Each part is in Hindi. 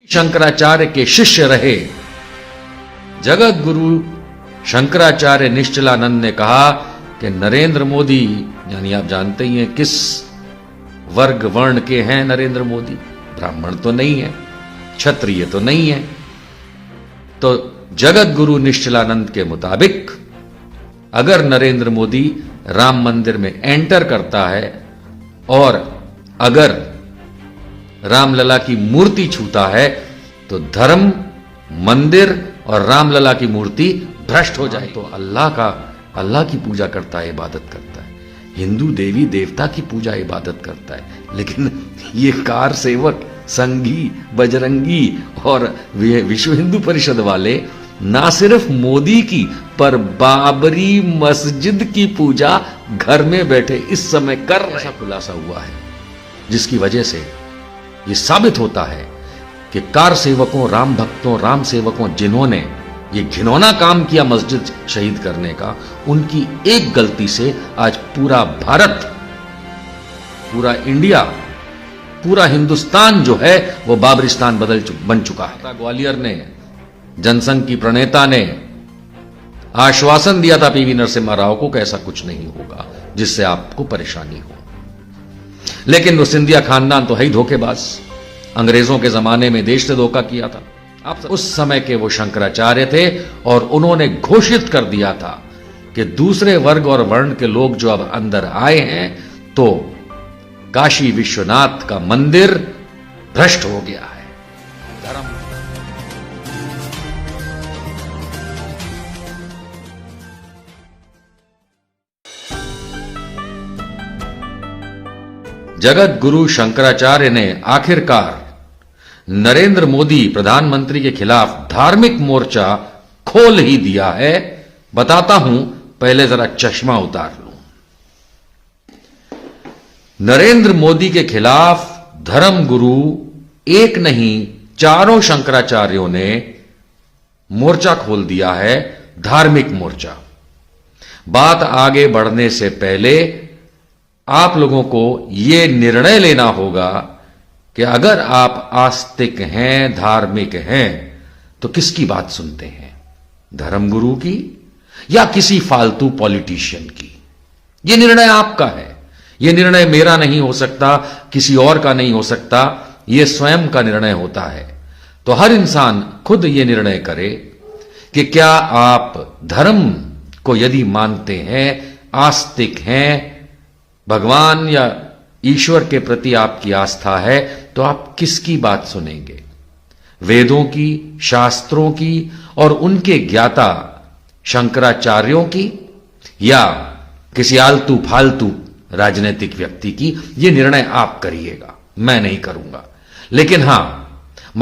शंकराचार्य के शिष्य रहे जगत गुरु शंकराचार्य निश्चलानंद ने कहा कि नरेंद्र मोदी, यानी आप जानते ही हैं किस वर्ग वर्ण के हैं नरेंद्र मोदी, ब्राह्मण तो नहीं है, क्षत्रिय तो नहीं है। तो जगत गुरु निश्चलानंद के मुताबिक अगर नरेंद्र मोदी राम मंदिर में एंटर करता है और अगर रामलला की मूर्ति छूता है तो धर्म, मंदिर और रामलला की मूर्ति भ्रष्ट हो जाए। तो अल्लाह की पूजा करता है, इबादत करता है, हिंदू देवी देवता की पूजा इबादत करता है, लेकिन ये कार सेवक, संघी, बजरंगी और विश्व हिंदू परिषद वाले ना सिर्फ मोदी की पर बाबरी मस्जिद की पूजा घर में बैठे इस समय कर रहे। ऐसा खुलासा हुआ है जिसकी वजह से यह साबित होता है कि कार सेवकों, राम भक्तों, राम सेवकों जिन्होंने ये घिनौना काम किया मस्जिद शहीद करने का, उनकी एक गलती से आज पूरा भारत, पूरा इंडिया, पूरा हिंदुस्तान जो है वो बाबरिस्तान बन चुका है। ग्वालियर ने, जनसंघ की प्रणेता ने आश्वासन दिया था पीवी नरसिम्हा राव को कि ऐसा कुछ नहीं होगा जिससे आपको परेशानी हो, लेकिन वो सिंधिया खानदान तो है ही धोखेबाज। अंग्रेजों के जमाने में देश से धोखा किया था। आप उस समय के वो शंकराचार्य थे और उन्होंने घोषित कर दिया था कि दूसरे वर्ग और वर्ण के लोग जो अब अंदर आए हैं तो काशी विश्वनाथ का मंदिर भ्रष्ट हो गया है। जगत गुरु शंकराचार्य ने आखिरकार नरेंद्र मोदी प्रधानमंत्री के खिलाफ धार्मिक मोर्चा खोल ही दिया है। बताता हूं, पहले जरा चश्मा उतार लो। नरेंद्र मोदी के खिलाफ धर्म गुरु एक नहीं, चारों शंकराचार्यों ने मोर्चा खोल दिया है, धार्मिक मोर्चा। बात आगे बढ़ने से पहले आप लोगों को यह निर्णय लेना होगा कि अगर आप आस्तिक हैं, धार्मिक हैं, तो किसकी बात सुनते हैं, धर्मगुरु की या किसी फालतू पॉलिटिशियन की? यह निर्णय आपका है। यह निर्णय मेरा नहीं हो सकता, किसी और का नहीं हो सकता, यह स्वयं का निर्णय होता है। तो हर इंसान खुद यह निर्णय करे कि क्या आप धर्म को यदि मानते हैं, आस्तिक हैं, भगवान या ईश्वर के प्रति आपकी आस्था है, तो आप किसकी बात सुनेंगे, वेदों की, शास्त्रों की और उनके ज्ञाता शंकराचार्यों की, या किसी आलतू फालतू राजनीतिक व्यक्ति की? यह निर्णय आप करिएगा, मैं नहीं करूंगा। लेकिन हां,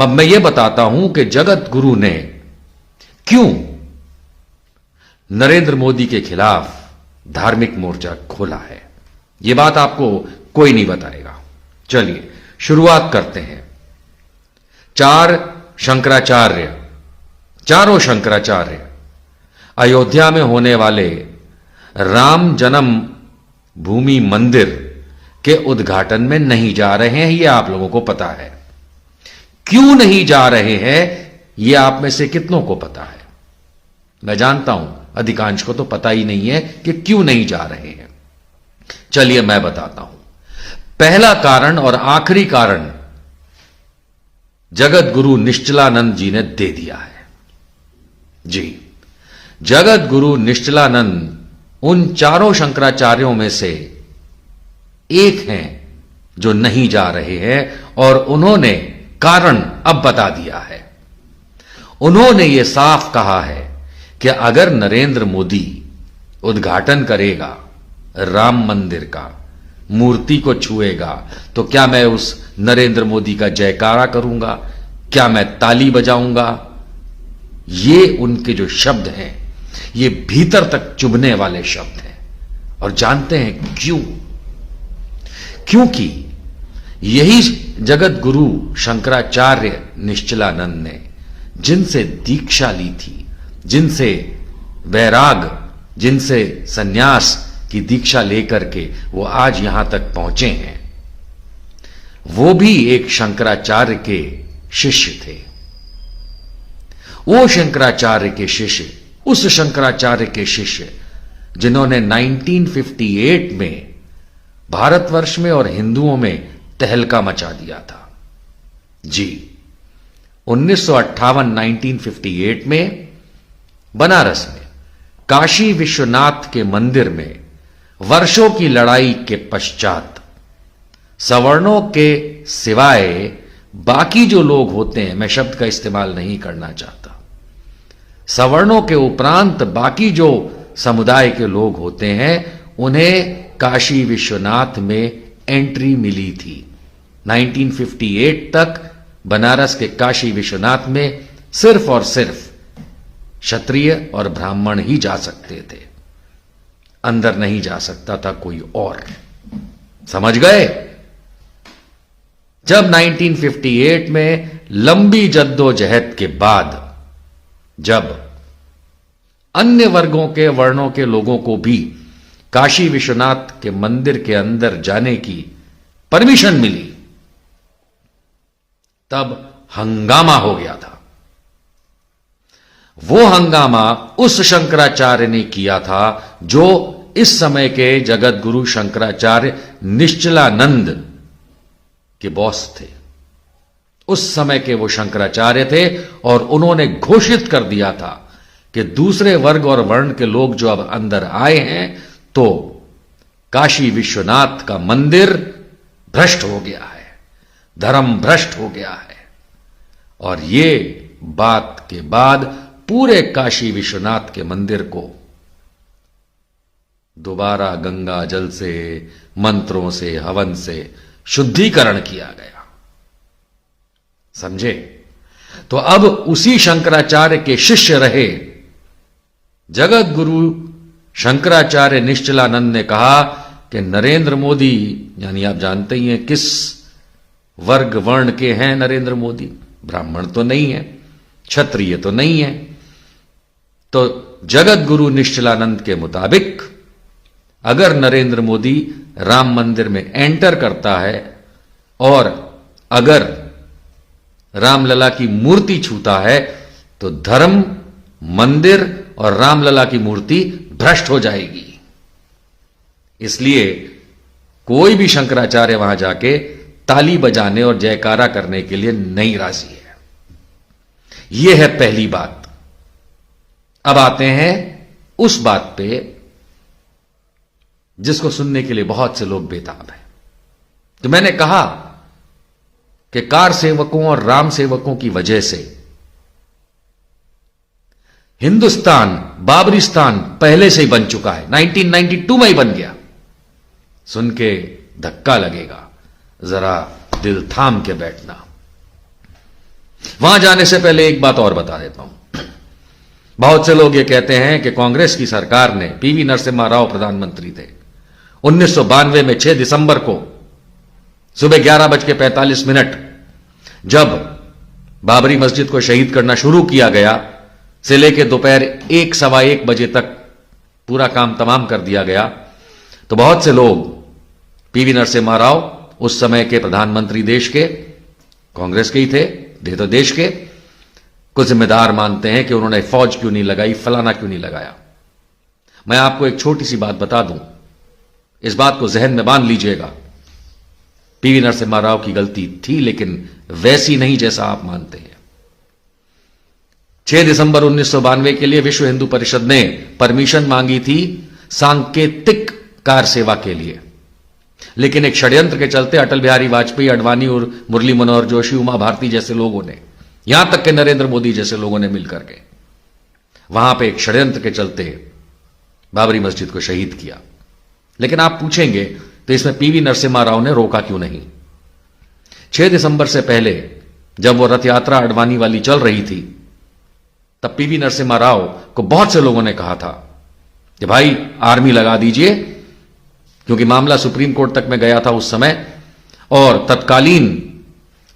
मैं यह बताता हूं कि जगत गुरु ने क्यों नरेंद्र मोदी के खिलाफ धार्मिक मोर्चा खोला है। यह बात आपको कोई नहीं बताएगा। चलिए शुरुआत करते हैं। चारों शंकराचार्य अयोध्या में होने वाले राम जन्म भूमि मंदिर के उद्घाटन में नहीं जा रहे हैं, यह आप लोगों को पता है। क्यों नहीं जा रहे हैं, यह आप में से कितनों को पता है? मैं जानता हूं अधिकांश को तो पता ही नहीं है कि क्यों नहीं जा रहे हैं। चलिए मैं बताता हूं। पहला कारण और आखिरी कारण जगत गुरु निश्चलानंद जी ने दे दिया है। जी, जगत गुरु निश्चलानंद उन चारों शंकराचार्यों में से एक हैं जो नहीं जा रहे हैं और उन्होंने कारण अब बता दिया है। उन्होंने यह साफ कहा है कि अगर नरेंद्र मोदी उद्घाटन करेगा राम मंदिर का, मूर्ति को छुएगा, तो क्या मैं उस नरेंद्र मोदी का जयकारा करूंगा, क्या मैं ताली बजाऊंगा? ये उनके जो शब्द हैं, ये भीतर तक चुभने वाले शब्द हैं। और जानते हैं क्यों? क्योंकि यही जगत गुरु शंकराचार्य निश्चलानंद ने जिनसे दीक्षा ली थी, जिनसे वैराग, जिनसे सन्यास की दीक्षा लेकर के वो आज यहां तक पहुंचे हैं, वो भी एक शंकराचार्य के शिष्य थे। वो शंकराचार्य के शिष्य, उस शंकराचार्य के शिष्य जिन्होंने 1958 में भारतवर्ष में और हिंदुओं में तहलका मचा दिया था। जी, 1958 में बनारस में काशी विश्वनाथ के मंदिर में वर्षों की लड़ाई के पश्चात सवर्णों के सिवाय बाकी जो लोग होते हैं, मैं शब्द का इस्तेमाल नहीं करना चाहता, सवर्णों के उपरांत बाकी जो समुदाय के लोग होते हैं, उन्हें काशी विश्वनाथ में एंट्री मिली थी। 1958 तक बनारस के काशी विश्वनाथ में सिर्फ और सिर्फ क्षत्रिय और ब्राह्मण ही जा सकते थे, अंदर नहीं जा सकता था कोई और। समझ गए? जब 1958 में लंबी जद्दोजहद के बाद जब अन्य वर्गों के वर्णों के लोगों को भी काशी विश्वनाथ के मंदिर के अंदर जाने की परमिशन मिली, तब हंगामा हो गया था। वो हंगामा उस शंकराचार्य ने किया था जो इस समय के जगत गुरु शंकराचार्य निश्चलानंद के बॉस थे। उस समय के वो शंकराचार्य थे और उन्होंने घोषित कर दिया था कि दूसरे वर्ग और वर्ण के लोग जो अब अंदर आए हैं, तो काशी विश्वनाथ का मंदिर भ्रष्ट हो गया है, धर्म भ्रष्ट हो गया है। और ये बात के बाद पूरे काशी विश्वनाथ के मंदिर को दोबारा गंगा जल से, मंत्रों से, हवन से शुद्धिकरण किया गया। समझे? तो अब उसी शंकराचार्य के शिष्य रहे जगत गुरु शंकराचार्य निश्चलानंद ने कहा कि नरेंद्र मोदी, यानी आप जानते ही हैं किस वर्ग वर्ण के हैं नरेंद्र मोदी, ब्राह्मण तो नहीं है, क्षत्रिय तो नहीं है। तो जगत गुरु निश्चलानंद के मुताबिक अगर नरेंद्र मोदी राम मंदिर में एंटर करता है और अगर रामलला की मूर्ति छूता है, तो धर्म, मंदिर और रामलला की मूर्ति भ्रष्ट हो जाएगी। इसलिए कोई भी शंकराचार्य वहां जाके ताली बजाने और जयकारा करने के लिए नहीं राजी है। यह है पहली बात। अब आते हैं उस बात पे जिसको सुनने के लिए बहुत से लोग बेताब हैं। तो मैंने कहा कि कार सेवकों और राम सेवकों की वजह से हिंदुस्तान बाबरिस्तान पहले से ही बन चुका है, 1992 में ही बन गया। सुन के धक्का लगेगा, जरा दिल थाम के बैठना। वहां जाने से पहले एक बात और बता देता हूं। बहुत से लोग ये कहते हैं कि कांग्रेस की सरकार ने, पीवी नरसिम्हा राव प्रधानमंत्री थे, 1992 में 6 दिसंबर को सुबह 11:45 जब बाबरी मस्जिद को शहीद करना शुरू किया गया, से लेकर दोपहर 1 सवा 1 बजे तक पूरा काम तमाम कर दिया गया। तो बहुत से लोग पीवी नरसिम्हा राव उस समय के प्रधानमंत्री देश के, कांग्रेस के ही थे, तो देश के कुछ जिम्मेदार मानते हैं कि उन्होंने फौज क्यों नहीं लगाई, फलाना क्यों नहीं लगाया। मैं आपको एक छोटी सी बात बता दूं, इस बात को जहन में बांध लीजिएगा। पीवी नरसिम्हा राव की गलती थी, लेकिन वैसी नहीं जैसा आप मानते हैं। 6 दिसंबर 1992 के लिए विश्व हिंदू परिषद ने परमिशन मांगी थी सांकेतिक कार सेवा के लिए, लेकिन एक षड्यंत्र के चलते अटल बिहारी वाजपेयी, अडवाणी और मुरली मनोहर जोशी, उमा भारती जैसे लोगों ने, यहां तक कि नरेंद्र मोदी जैसे लोगों ने मिलकर के वहां पे एक षड्यंत्र के चलते बाबरी मस्जिद को शहीद किया। लेकिन आप पूछेंगे तो इसमें पीवी नरसिम्हा राव ने रोका क्यों नहीं? 6 दिसंबर से पहले जब वो रथ यात्रा अडवाणी वाली चल रही थी, तब पीवी नरसिम्हा राव को बहुत से लोगों ने कहा था कि भाई आर्मी लगा दीजिए, क्योंकि मामला सुप्रीम कोर्ट तक में गया था उस समय। और तत्कालीन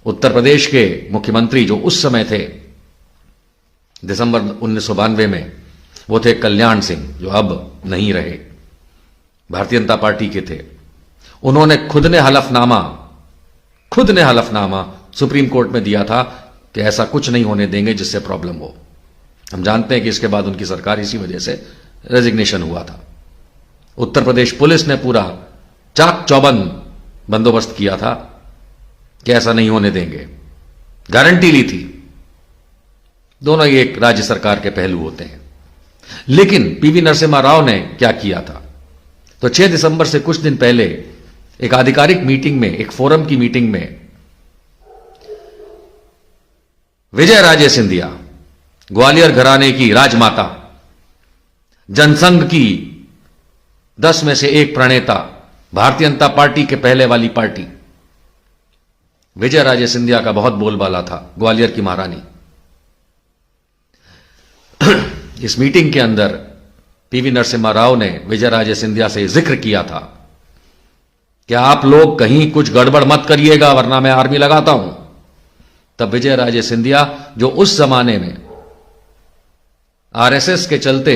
उत्तर प्रदेश के मुख्यमंत्री जो उस समय थे दिसंबर 1992 में, वो थे कल्याण सिंह, जो अब नहीं रहे, भारतीय जनता पार्टी के थे। उन्होंने खुद ने हलफनामा सुप्रीम कोर्ट में दिया था कि ऐसा कुछ नहीं होने देंगे जिससे प्रॉब्लम हो। हम जानते हैं कि इसके बाद उनकी सरकार इसी वजह से रेजिग्नेशन हुआ था। उत्तर प्रदेश पुलिस ने पूरा चाक चौबंद बंदोबस्त किया था कि ऐसा नहीं होने देंगे, गारंटी ली थी। दोनों ही एक राज्य सरकार के पहलू होते हैं। लेकिन पीवी नरसिम्हा राव ने क्या किया था, तो 6 दिसंबर से कुछ दिन पहले एक आधिकारिक मीटिंग में, एक फोरम की मीटिंग में विजय राजे सिंधिया, ग्वालियर घराने की राजमाता, जनसंघ की 10 में से एक प्रणेता, भारतीय जनता पार्टी के पहले वाली पार्टी, विजय राजे सिंधिया का बहुत बोलबाला था, ग्वालियर की महारानी। इस मीटिंग के अंदर पीवी नरसिम्हा राव ने विजय राजे सिंधिया से जिक्र किया था कि आप लोग कहीं कुछ गड़बड़ मत करिएगा वरना मैं आर्मी लगाता हूं। तब विजय राजे सिंधिया, जो उस जमाने में आरएसएस के चलते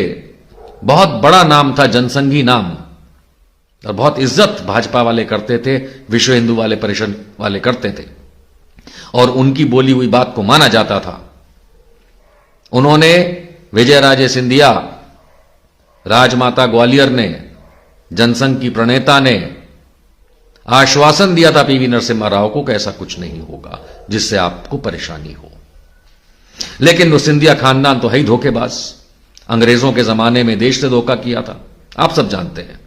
बहुत बड़ा नाम था, जनसंघी नाम, और बहुत इज्जत भाजपा वाले करते थे, विश्व हिंदू वाले परिषद वाले करते थे, और उनकी बोली हुई बात को माना जाता था। उन्होंने, विजय राजे सिंधिया, राजमाता ग्वालियर ने, जनसंघ की प्रणेता ने आश्वासन दिया था पीवी नरसिम्हा राव को कि ऐसा कुछ नहीं होगा जिससे आपको परेशानी हो। लेकिन वो सिंधिया खानदान तो है ही धोखेबाज। अंग्रेजों के जमाने में देश से धोखा किया था, आप सब जानते हैं।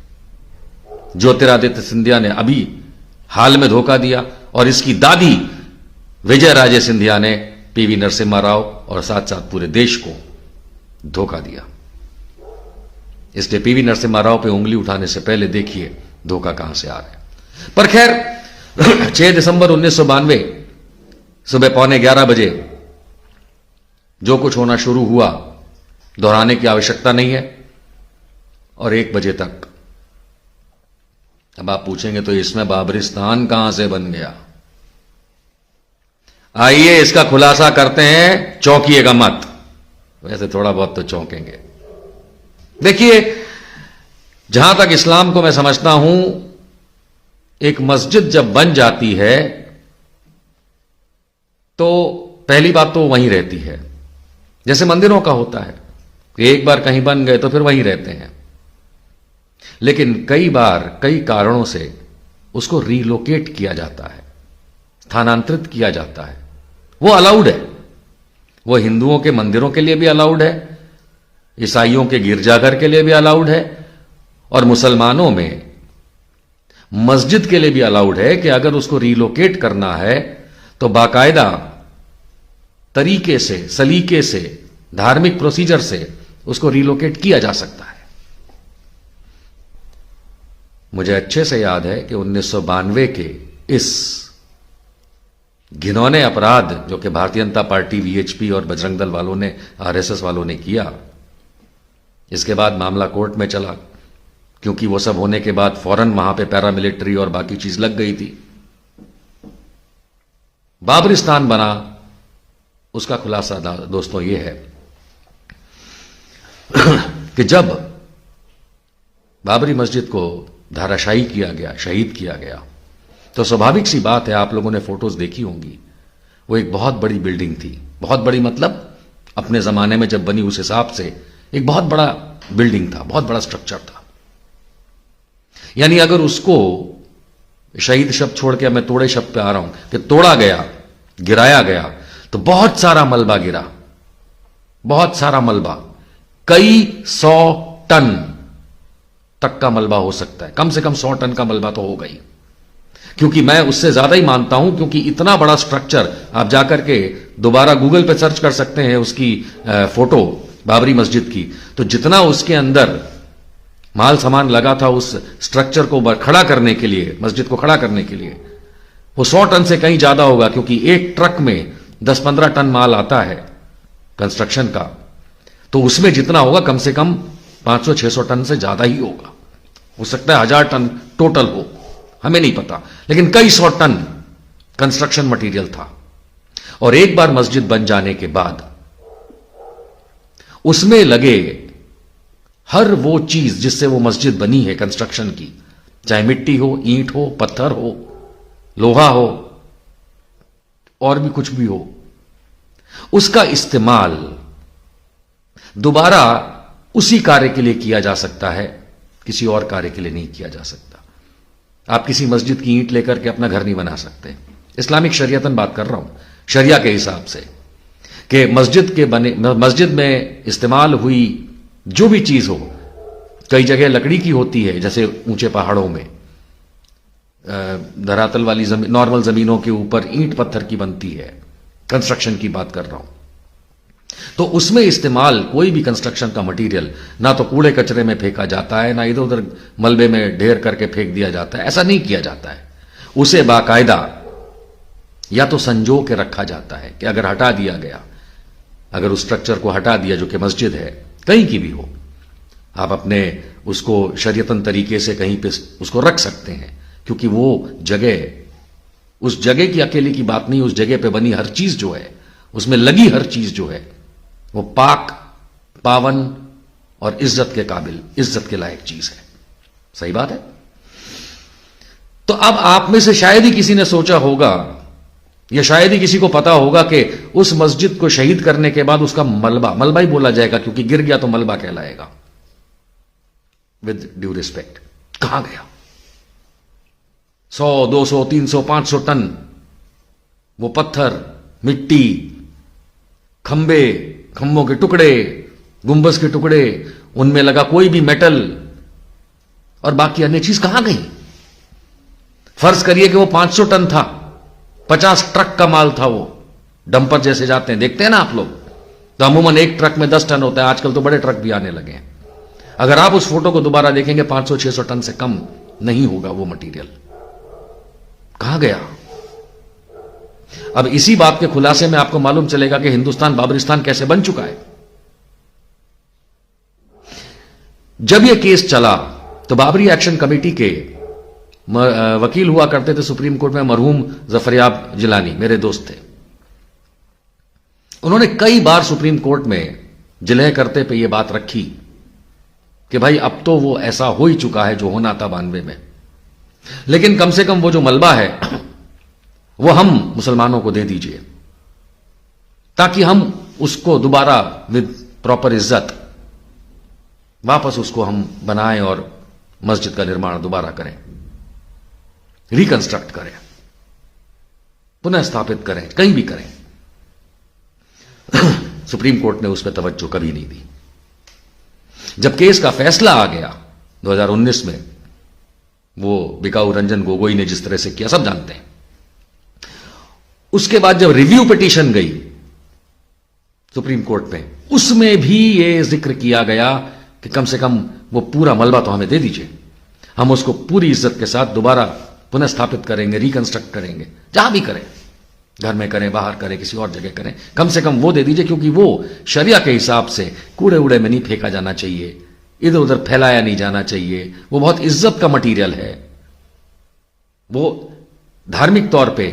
ज्योतिरादित्य सिंधिया ने अभी हाल में धोखा दिया, और इसकी दादी विजय राजे सिंधिया ने पीवी नरसिम्हा राव और साथ साथ पूरे देश को धोखा दिया। इसलिए पीवी नरसिम्हा राव पे उंगली उठाने से पहले देखिए धोखा कहां से आ रहा है। पर खैर 6 दिसंबर 1992 सुबह 11:15 बजे जो कुछ होना शुरू हुआ, दोहराने की आवश्यकता नहीं है, और 1 बजे तक। अब आप पूछेंगे तो इसमें बाबरिस्तान कहां से बन गया? आइए इसका खुलासा करते हैं, चौंकिएगा मत। वैसे थोड़ा बहुत तो चौंकेंगे। देखिए, जहां तक इस्लाम को मैं समझता हूं, एक मस्जिद जब बन जाती है तो पहली बात तो वहीं रहती है, जैसे मंदिरों का होता है कि एक बार कहीं बन गए तो फिर वहीं रहते हैं। लेकिन कई बार कई कारणों से उसको रीलोकेट किया जाता है, स्थानांतरित किया जाता है। वो अलाउड है, वो हिंदुओं के मंदिरों के लिए भी अलाउड है, ईसाइयों के गिरजाघर के लिए भी अलाउड है, और मुसलमानों में मस्जिद के लिए भी अलाउड है कि अगर उसको रीलोकेट करना है तो बाकायदा तरीके से, सलीके से, धार्मिक प्रोसीजर से उसको रीलोकेट किया जा सकता है। मुझे अच्छे से याद है कि 1992 के इस घिनौने अपराध जो कि भारतीय जनता पार्टी, वीएचपी और बजरंग दल वालों ने, आरएसएस वालों ने किया, इसके बाद मामला कोर्ट में चला, क्योंकि वो सब होने के बाद फौरन वहां पे पैरामिलिट्री और बाकी चीज लग गई थी। बाबरिस्तान बना, उसका खुलासा दोस्तों ये है कि जब बाबरी मस्जिद को धाराशायी किया गया, शहीद किया गया, तो स्वाभाविक सी बात है, आप लोगों ने फोटोज देखी होंगी, वो एक बहुत बड़ी बिल्डिंग थी। बहुत बड़ी मतलब अपने जमाने में जब बनी उस हिसाब से एक बहुत बड़ा बिल्डिंग था, बहुत बड़ा स्ट्रक्चर था। यानी अगर उसको, शहीद शब्द छोड़ के मैं तोड़े शब्द पे आ रहा हूं, कि तोड़ा गया, गिराया गया, तो बहुत सारा मलबा गिरा, बहुत सारा मलबा, कई 100 टन तक का मलबा हो सकता है, कम से कम 100 टन का मलबा तो होगा ही। क्योंकि मैं उससे ज्यादा ही मानता हूं, क्योंकि इतना बड़ा स्ट्रक्चर, आप जाकर के दोबारा गूगल पे सर्च कर सकते हैं उसकी फोटो बाबरी मस्जिद की, तो जितना उसके अंदर माल सामान लगा था उस स्ट्रक्चर को खड़ा करने के लिए, मस्जिद को खड़ा करने के लिए, वो 100 टन से कहीं ज्यादा होगा। क्योंकि एक ट्रक में 10-15 टन माल आता है कंस्ट्रक्शन का, तो उसमें जितना होगा कम से कम 500-600 टन से ज्यादा ही होगा। हो सकता है 1000 टन टोटल हो, हमें नहीं पता, लेकिन कई 100 टन कंस्ट्रक्शन मटेरियल था। और एक बार मस्जिद बन जाने के बाद उसमें लगे हर वो चीज जिससे वो मस्जिद बनी है कंस्ट्रक्शन की, चाहे मिट्टी हो, ईंट हो, पत्थर हो, लोहा हो, और भी कुछ भी हो, उसका इस्तेमाल दोबारा उसी कार्य के लिए किया जा सकता है, किसी और कार्य के लिए नहीं किया जा सकता। आप किसी मस्जिद की ईंट लेकर के अपना घर नहीं बना सकते। इस्लामिक शरीयतन बात कर रहा हूं, शरिया के हिसाब से, कि मस्जिद में इस्तेमाल हुई जो भी चीज हो, कई जगह लकड़ी की होती है, जैसे ऊंचे पहाड़ों में धरातल वाली जमीन, नॉर्मल जमीनों के ऊपर ईंट पत्थर की बनती है, कंस्ट्रक्शन की बात कर रहा हूं, तो उसमें इस्तेमाल कोई भी कंस्ट्रक्शन का मटेरियल ना तो कूड़े कचरे में फेंका जाता है, ना इधर उधर मलबे में ढेर करके फेंक दिया जाता है, ऐसा नहीं किया जाता है। उसे बाकायदा या तो संजो के रखा जाता है कि अगर हटा दिया गया, अगर उस स्ट्रक्चर को हटा दिया जो कि मस्जिद है, कहीं की भी हो, आप अपने उसको शरीयतन तरीके से कहीं पे उसको रख सकते हैं, क्योंकि वो जगह, उस जगह की अकेले की बात नहीं, उस जगह पे बनी हर चीज जो है, उसमें लगी हर चीज जो है, वो पाक, पावन और इज्जत के काबिल, इज्जत के लायक चीज है। सही बात है। तो अब आप में से शायद ही किसी ने सोचा होगा, या शायद ही किसी को पता होगा कि उस मस्जिद को शहीद करने के बाद उसका मलबा ही बोला जाएगा, क्योंकि गिर गया तो मलबा कहलाएगा। विद ड्यू रिस्पेक्ट, कहां गया 100, 200, 300, 500 टन वो पत्थर, मिट्टी, खंभों के टुकड़े, गुंबज के टुकड़े, उनमें लगा कोई भी मेटल और बाकी अन्य चीज कहां गई? फर्ज करिए कि वो 500 टन था, 50 ट्रक का माल था, वो डंपर जैसे जाते हैं, देखते हैं ना आप लोग, तो अमूमन एक ट्रक में 10 टन होता है। आजकल तो बड़े ट्रक भी आने लगे हैं। अगर आप उस फोटो को दोबारा देखेंगे, 500-600 टन से कम नहीं होगा वो मटेरियल। कहां गया? अब इसी बात के खुलासे में आपको मालूम चलेगा कि हिंदुस्तान बाबरिस्तान कैसे बन चुका है। जब यह केस चला तो बाबरी एक्शन कमेटी के वकील हुआ करते थे सुप्रीम कोर्ट में, मरहूम जफरयाब जिलानी मेरे दोस्त थे। उन्होंने कई बार सुप्रीम कोर्ट में जिले करते पे यह बात रखी कि भाई अब तो वो ऐसा हो ही चुका है जो होना था 92 में, लेकिन कम से कम वो जो मलबा है वो हम मुसलमानों को दे दीजिए, ताकि हम उसको दोबारा विद प्रॉपर इज्जत वापस उसको हम बनाएं और मस्जिद का निर्माण दोबारा करें, रिकंस्ट्रक्ट करें, पुनः स्थापित करें, कहीं भी करें। सुप्रीम कोर्ट ने उस पर तवज्जो कभी नहीं दी। जब केस का फैसला आ गया 2019 में, वो बिकाऊ रंजन गोगोई ने जिस तरह से किया सब जानते हैं, उसके बाद जब रिव्यू पिटीशन गई सुप्रीम कोर्ट में, उसमें भी यह जिक्र किया गया कि कम से कम वो पूरा मलबा तो हमें दे दीजिए, हम उसको पूरी इज्जत के साथ दोबारा पुनः स्थापित करेंगे, रिकंस्ट्रक्ट करेंगे, जहां भी करें, घर में करें, बाहर करें, किसी और जगह करें, कम से कम वो दे दीजिए, क्योंकि वो शरिया के हिसाब से कूड़े उड़े में नहीं फेंका जाना चाहिए, इधर उधर फैलाया नहीं जाना चाहिए, वो बहुत इज्जत का मटीरियल है, वो धार्मिक तौर पे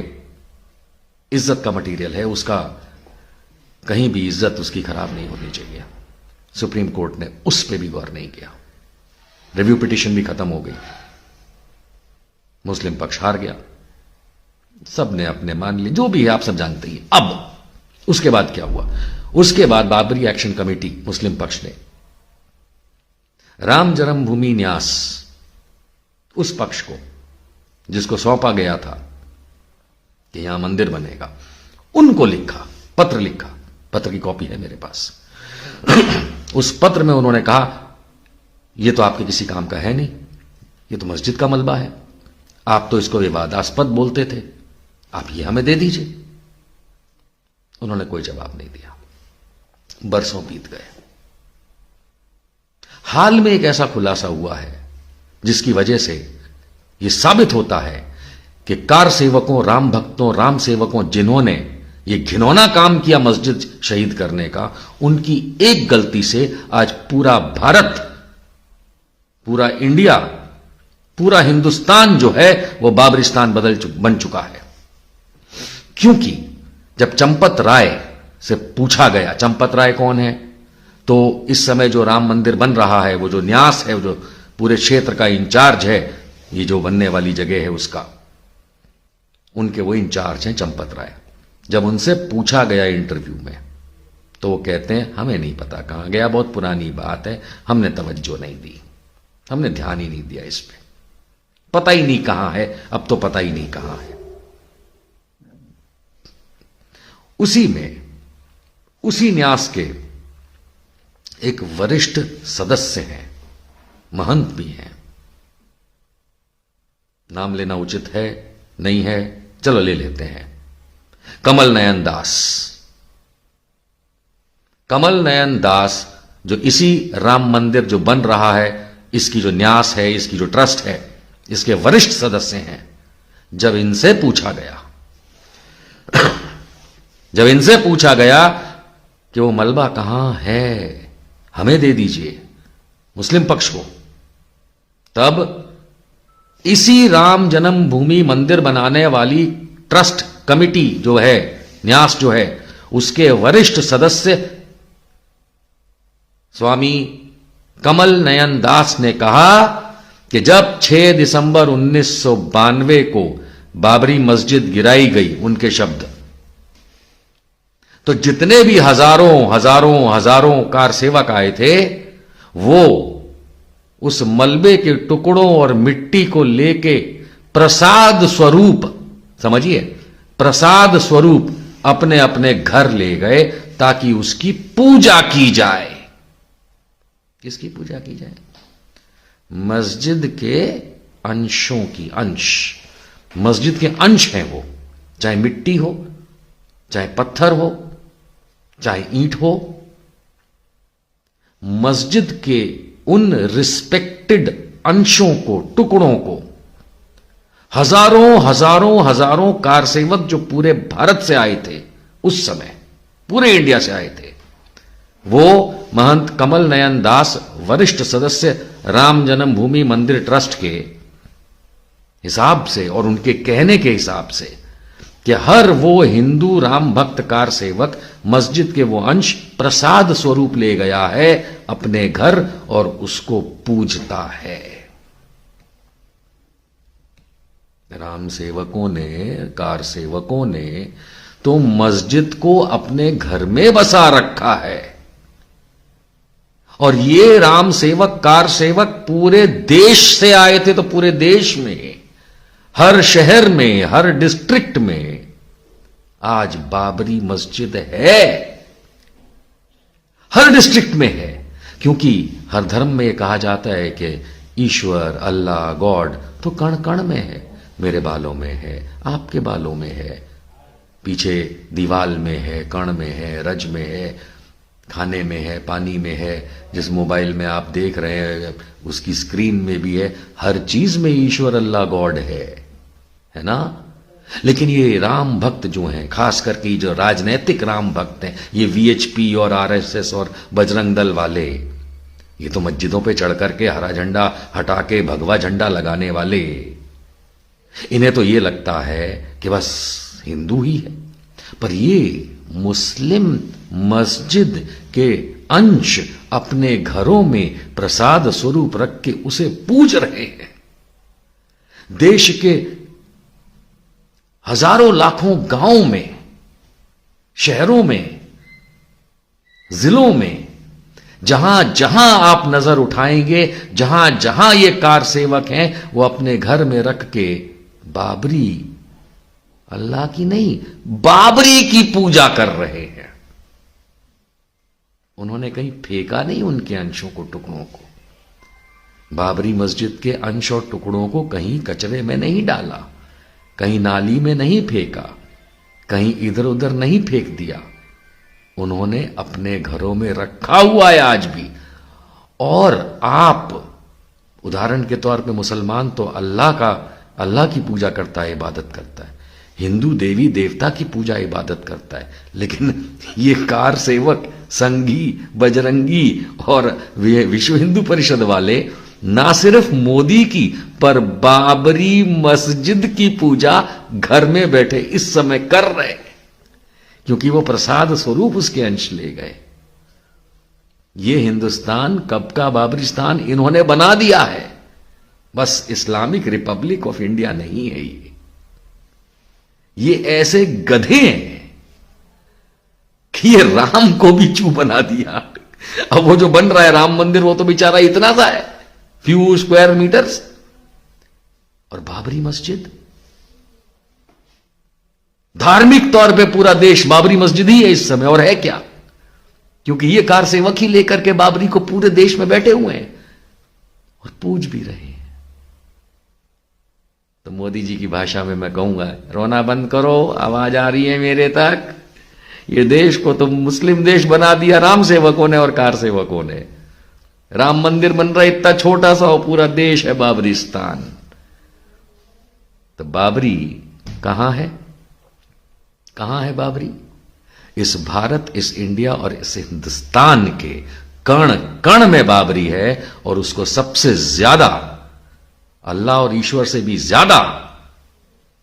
इज्जत का मटीरियल है, उसका कहीं भी इज्जत उसकी खराब नहीं होनी चाहिए। सुप्रीम कोर्ट ने उस पर भी गौर नहीं किया। रिव्यू पिटीशन भी खत्म हो गई, मुस्लिम पक्ष हार गया, सब ने अपने मान लिए, जो भी है आप सब जानते ही। अब उसके बाद क्या हुआ? उसके बाद बाबरी एक्शन कमेटी मुस्लिम पक्ष ने राम जन्मभूमि न्यास, उस पक्ष को जिसको सौंपा गया था कि यहां मंदिर बनेगा, उनको लिखा, पत्र लिखा, पत्र की कॉपी है मेरे पास। उस पत्र में उन्होंने कहा यह तो आपके किसी काम का है नहीं, यह तो मस्जिद का मलबा है, आप तो इसको विवादास्पद बोलते थे, आप ये हमें दे दीजिए। उन्होंने कोई जवाब नहीं दिया। बरसों बीत गए। हाल में एक ऐसा खुलासा हुआ है जिसकी वजह से यह साबित होता है कि कार सेवकों, राम भक्तों, राम सेवकों जिन्होंने ये घिनौना काम किया मस्जिद शहीद करने का, उनकी एक गलती से आज पूरा भारत, पूरा इंडिया, पूरा हिंदुस्तान जो है वो बाबरिस्तान बन चुका है। क्योंकि जब चंपत राय से पूछा गया, चंपत राय कौन है, तो इस समय जो राम मंदिर बन रहा है, वो जो न्यास है, वो जो पूरे क्षेत्र का इंचार्ज है, ये जो बनने वाली जगह है उसका, उनके वो इंचार्ज हैं चंपत राय। जब उनसे पूछा गया इंटरव्यू में तो वो कहते हैं हमें नहीं पता कहां गया, बहुत पुरानी बात है, हमने तवज्जो नहीं दी, हमने ध्यान ही नहीं दिया इस पे, पता ही नहीं कहां है, अब तो पता ही नहीं कहां है। उसी में उसी न्यास के एक वरिष्ठ सदस्य हैं, महंत भी हैं, नाम लेना उचित है नहीं है, चलो ले लेते हैं, कमल नयन दास। कमल नयन दास जो इसी राम मंदिर जो बन रहा है, इसकी जो न्यास है, इसकी जो ट्रस्ट है, इसके वरिष्ठ सदस्य हैं। जब इनसे पूछा गया कि वो मलबा कहां है, हमें दे दीजिए मुस्लिम पक्ष को, तब इसी राम जन्मभूमि मंदिर बनाने वाली ट्रस्ट कमिटी जो है, न्यास जो है, उसके वरिष्ठ सदस्य स्वामी कमल नयन दास ने कहा कि जब 6 दिसंबर 1992 को बाबरी मस्जिद गिराई गई, उनके शब्द, तो जितने भी हजारों कार सेवक आए थे, वो उस मलबे के टुकड़ों और मिट्टी को लेके प्रसाद स्वरूप, समझिए, प्रसाद स्वरूप अपने अपने घर ले गए ताकि उसकी पूजा की जाए। किसकी पूजा की जाए? मस्जिद के अंशों की, अंश, मस्जिद के अंश हैं वो, चाहे मिट्टी हो, चाहे पत्थर हो, चाहे ईंट हो, मस्जिद के उन रिस्पेक्टेड अंशों को, टुकड़ों को हजारों कार सेवक जो पूरे भारत से आए थे उस समय, पूरे इंडिया से आए थे, वो महंत कमल नयन दास वरिष्ठ सदस्य राम जन्मभूमि मंदिर ट्रस्ट के हिसाब से और उनके कहने के हिसाब से कि हर वो हिंदू राम भक्त कार सेवक मस्जिद के वो अंश प्रसाद स्वरूप ले गया है अपने घर और उसको पूजता है। राम सेवकों ने, कार सेवकों ने तो मस्जिद को अपने घर में बसा रखा है, और ये राम सेवक, कार सेवक पूरे देश से आए थे, तो पूरे देश में, हर शहर में, हर डिस्ट्रिक्ट में आज बाबरी मस्जिद है, हर डिस्ट्रिक्ट में है, क्योंकि हर धर्म में यह कहा जाता है कि ईश्वर, अल्लाह, गॉड तो कण कण में है, मेरे बालों में है, आपके बालों में है, पीछे दीवाल में है, कण में है, रज में है, खाने में है, पानी में है, जिस मोबाइल में आप देख रहे हैं उसकी स्क्रीन में भी है, हर चीज में ईश्वर, अल्लाह, गॉड है ना। लेकिन ये राम भक्त जो हैं, खास करके जो राजनैतिक राम भक्त हैं, ये वीएचपी और आरएसएस और बजरंग दल वाले, ये तो मस्जिदों पे चढ़ करके हरा झंडा हटा के भगवा झंडा लगाने वाले, इन्हें तो ये लगता है कि बस हिंदू ही है, पर ये मुस्लिम मस्जिद के अंश अपने घरों में प्रसाद स्वरूप रख के उसे पूज रहे हैं। देश के हजारों लाखों गांवों में, शहरों में, जिलों में, जहां जहां आप नजर उठाएंगे, जहां जहां ये कार सेवक हैं, वो अपने घर में रख के बाबरी, अल्लाह की नहीं, बाबरी की पूजा कर रहे हैं। उन्होंने कहीं फेंका नहीं उनके अंशों को, टुकड़ों को, बाबरी मस्जिद के अंश और टुकड़ों को कहीं कचरे में नहीं डाला, कहीं नाली में नहीं फेंका, कहीं इधर उधर नहीं फेंक दिया, उन्होंने अपने घरों में रखा हुआ है आज भी। और आप, उदाहरण के तौर पे मुसलमान तो अल्लाह की पूजा करता है, इबादत करता है, हिंदू देवी देवता की पूजा इबादत करता है, लेकिन ये कार सेवक, संघी, बजरंगी और विश्व हिंदू परिषद वाले ना सिर्फ मोदी की, पर बाबरी मस्जिद की पूजा घर में बैठे इस समय कर रहे हैं, क्योंकि वो प्रसाद स्वरूप उसके अंश ले गए। ये हिंदुस्तान कब का बाबरिस्तान इन्होंने बना दिया है, बस इस्लामिक रिपब्लिक ऑफ इंडिया नहीं है ये ऐसे गधे हैं कि ये राम को भी चू बना दिया। अब वो जो बन रहा है राम मंदिर, वो तो बेचारा इतना सा है, फ्यू स्क्वायर मीटर्स। और बाबरी मस्जिद, धार्मिक तौर पे पूरा देश बाबरी मस्जिद ही है इस समय, और है क्या, क्योंकि ये कार सेवक ही लेकर के बाबरी को पूरे देश में बैठे हुए हैं और पूज भी रहे हैं। तो मोदी जी की भाषा में मैं कहूंगा, रोना बंद करो, आवाज आ रही है मेरे तक। ये देश को तो मुस्लिम देश बना दिया राम सेवकों ने और कार सेवकों ने। राम मंदिर बन रहा है इतना छोटा सा, और पूरा देश है बाबरिस्तान। तो बाबरी कहां है, कहां है बाबरी? इस भारत, इस इंडिया और इस हिंदुस्तान के कण कण में बाबरी है। और उसको सबसे ज्यादा, अल्लाह और ईश्वर से भी ज्यादा,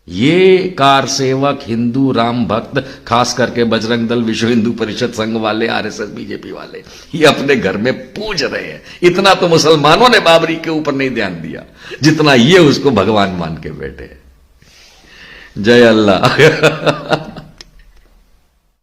ये कार सेवक, हिंदू, राम भक्त, खास करके बजरंग दल, विश्व हिंदू परिषद संघ वाले, आरएसएस, बीजेपी वाले, ये अपने घर में पूज रहे हैं। इतना तो मुसलमानों ने बाबरी के ऊपर नहीं ध्यान दिया जितना ये उसको भगवान मान के बैठे। जय अल्लाह।